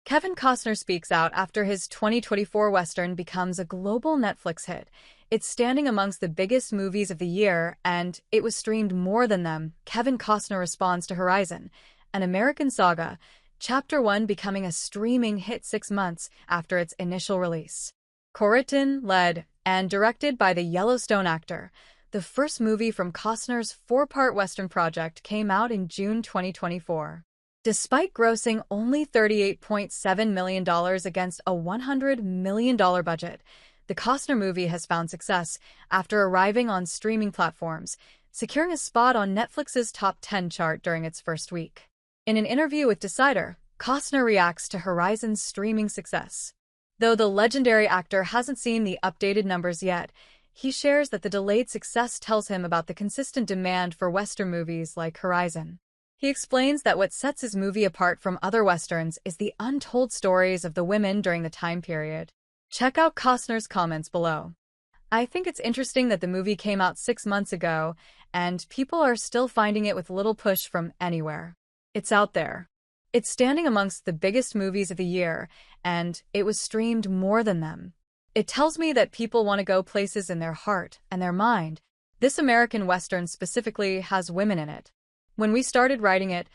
Kevin Costner speaks out after his 2024 Western becomes a global Netflix hit. It's standing amongst the biggest movies of the year, and it was streamed more than them. Kevin Costner responds to Horizon, an American saga, Chapter 1 becoming a streaming hit 6 months after its initial release. Co-written, led, and directed by the Yellowstone actor, the first movie from Costner's four-part Western project came out in June 2024. Despite grossing only $38.7 million against a $100 million budget, the Costner movie has found success after arriving on streaming platforms, securing a spot on Netflix's top 10 chart during its first week. In an interview with Decider, Costner reacts to Horizon's streaming success. Though the legendary actor hasn't seen the updated numbers yet, he shares that the delayed success tells him about the consistent demand for Western movies like Horizon. He explains that what sets his movie apart from other Westerns is the untold stories of the women during the time period. Check out Costner's comments below. I think it's interesting that the movie came out 6 months ago, and people are still finding it with little push from anywhere. It's out there. It's standing amongst the biggest movies of the year, and it was streamed more than them. It tells me that people want to go places in their heart and their mind. This American Western specifically has women in it. When we started writing it,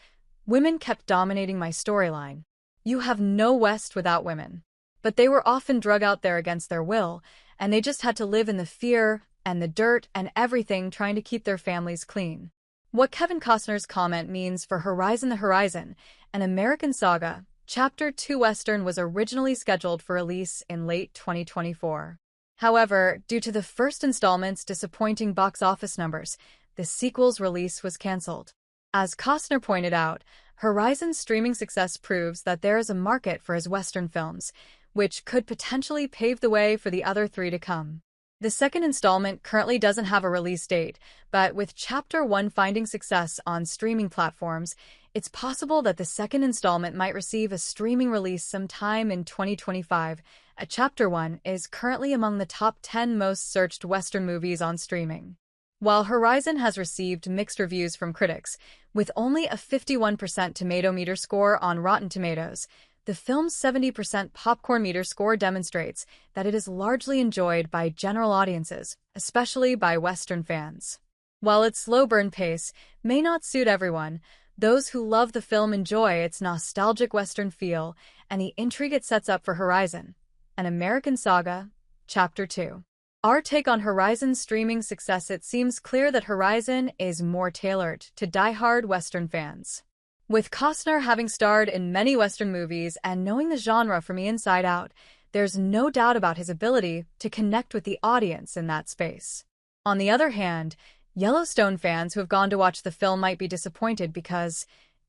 women kept dominating my storyline. You have no West without women. But they were often drug out there against their will, and they just had to live in the fear and the dirt and everything trying to keep their families clean. What Kevin Costner's comment means for Horizon the Horizon, an American saga, Chapter 2 Western was originally scheduled for release in late 2024. However, due to the first installment's disappointing box office numbers, the sequel's release was canceled. As Costner pointed out, Horizon's streaming success proves that there is a market for his Western films, which could potentially pave the way for the other three to come. The second installment currently doesn't have a release date, but with Chapter 1 finding success on streaming platforms, it's possible that the second installment might receive a streaming release sometime in 2025. Chapter 1 is currently among the top 10 most searched Western movies on streaming. While Horizon has received mixed reviews from critics, with only a 51% tomato meter score on Rotten Tomatoes, the film's 70% popcorn meter score demonstrates that it is largely enjoyed by general audiences, especially by Western fans. While its slow burn pace may not suit everyone, those who love the film enjoy its nostalgic Western feel and the intrigue it sets up for Horizon, an American saga, Chapter 2. Our take on Horizon's streaming success: it seems clear that Horizon is more tailored to die-hard Western fans. With Costner having starred in many Western movies and knowing the genre from the inside out, there's no doubt about his ability to connect with the audience in that space. On the other hand, Yellowstone fans who have gone to watch the film might be disappointed because,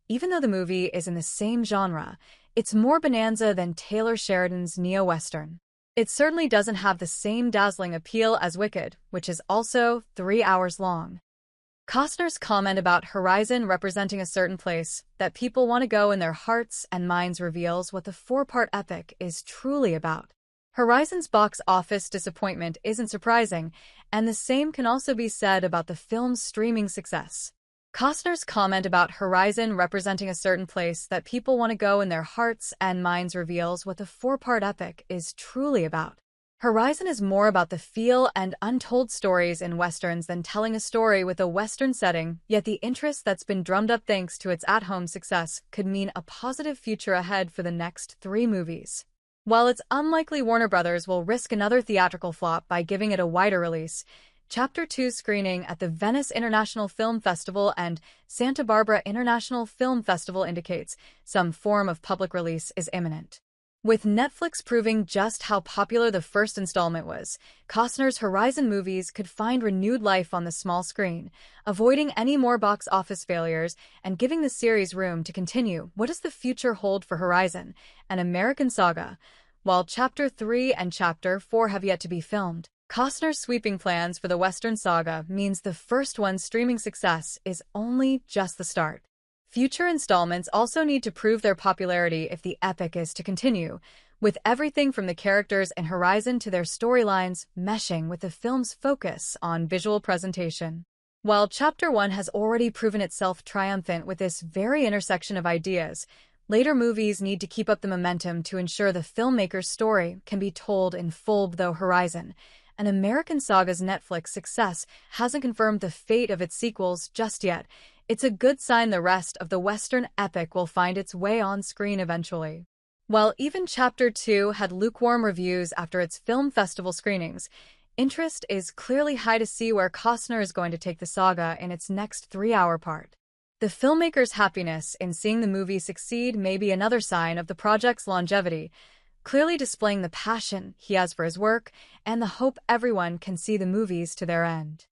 even though the movie is in the same genre, it's more bonanza than Taylor Sheridan's neo-Western. It certainly doesn't have the same dazzling appeal as Wicked, which is also 3 hours long. Costner's comment about Horizon representing a certain place that people want to go in their hearts and minds reveals what the four-part epic is truly about. Horizon's box office disappointment isn't surprising, and the same can also be said about the film's streaming success. Costner's comment about Horizon representing a certain place that people want to go in their hearts and minds reveals what the four-part epic is truly about. Horizon is more about the feel and untold stories in Westerns than telling a story with a Western setting, yet the interest that's been drummed up thanks to its at-home success could mean a positive future ahead for the next 3 movies. While it's unlikely Warner Brothers will risk another theatrical flop by giving it a wider release, Chapter 2's screening at the Venice International Film Festival and Santa Barbara International Film Festival indicates some form of public release is imminent. With Netflix proving just how popular the first installment was, Costner's Horizon movies could find renewed life on the small screen, avoiding any more box office failures and giving the series room to continue. What does the future hold for Horizon, an American saga? While Chapter 3 and Chapter 4 have yet to be filmed, Costner's sweeping plans for the Western saga means the first one's streaming success is only just the start. Future installments also need to prove their popularity if the epic is to continue, with everything from the characters in Horizon to their storylines meshing with the film's focus on visual presentation. While Chapter 1 has already proven itself triumphant with this very intersection of ideas, Later movies need to keep up the momentum to ensure the filmmaker's story can be told in full. Though Horizon, an American saga's Netflix success, hasn't confirmed the fate of its sequels just yet, it's a good sign the rest of the Western epic will find its way on screen eventually. While even Chapter 2 had lukewarm reviews after its film festival screenings, interest is clearly high to see where Costner is going to take the saga in its next 3-hour part. The filmmaker's happiness in seeing the movie succeed may be another sign of the project's longevity, clearly displaying the passion he has for his work and the hope everyone can see the movies to their end.